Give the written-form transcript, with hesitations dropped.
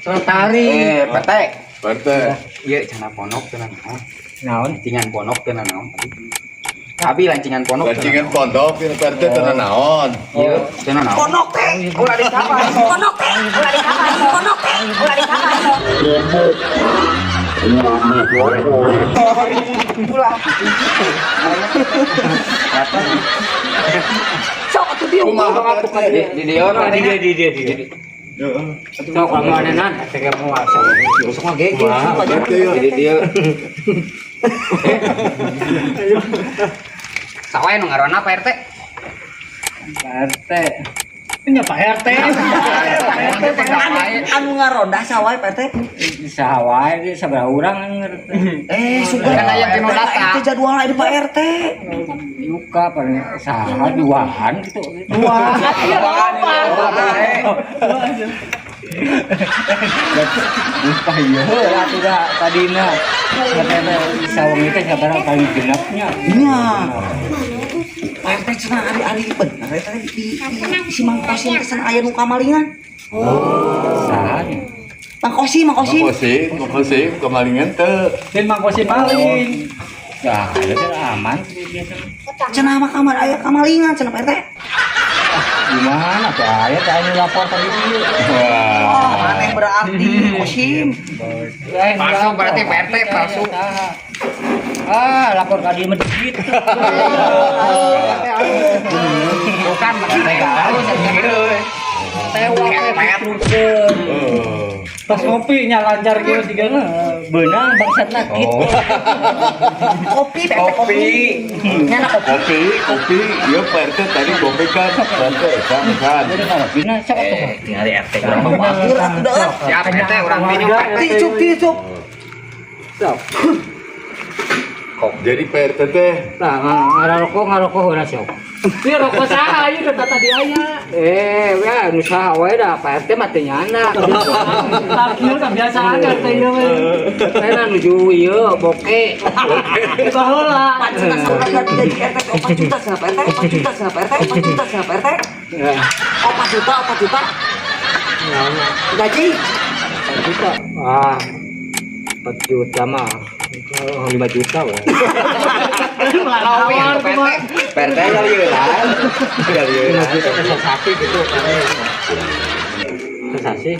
Selotari. Petek. Partai. Iya, cenah ponok tenan naon. Naon? Lancingan ponok tenan naon. Tapi lancingan ponok. Lancingan pondok ini partai tenan naon. Iya, tenan naon. Ponok teh, ulah dicapai. Ponok teh, ulah dicapai. Ponok teh, ulah dicapai. Ulah. Sok atuh dia. Kumaha partai? Di dia apa? Di dia. Sok kamu anenan, teh mau asal. Sok mah gege. Partai. Di dia. Sawae nu ngaranna Pak RT. RT. Nya Pak RT. Anu ngaronda sawae Pak RT. Sawae di sabaraha urang ngerti. Sudah Kan aya tinu data. Itu jadwal di Pak RT. Yuka paling saha duaan gitu. Wah, iya apa? Lupa iya atuh da tadina. Katanya sawang itu sabaraha paling genapnya. Iya. Pak RT cenah ari-ari bener eta di si Mang Kosim kesan aya nu kamalingan. Sahanya. Mang Kosim. Makasih, kemalingan teu. Dan mangkosi maling. Ya, ada aman biasa. Cenah mah kamar aya kamalingan cenah Pak RT. Gimana tuh ayat anu lapor tadi dia. Wah. Aneh berarti Kosim. Palsu berarti Pak RT palsu. Lapor ka dia medit. Bukan harus Tewa pas ngopi nya lancar gitu tiga benang bangsat nakit. Kopi Pak RT kopi. Nyana kopi. Kopi. Iya partai tadi kopi kan. Partai kan. Bina sok tinggal di RT Bagus atuh. siap RT orang minum Ticup. Jadi partai teh nah ngarokok udah sok. Ini rokok saha ieu kata tadi aya. Ya anu saha wae da Pak RT mah teh nyana. Kieu kebiasaan RT ieu mah. Saya nuju ieu boke. Baheula. Pancina saudara jadi RT 4 juta cenah Pak RT. 4 juta cenah Pak RT. 4 juta cenah Pak RT. 4 juta. Gaji 4 juta. 4 juta mah 5 juta weh. Lawan RT ya lieulan. Ya lieulan. Sesasi gitu. Sesasi.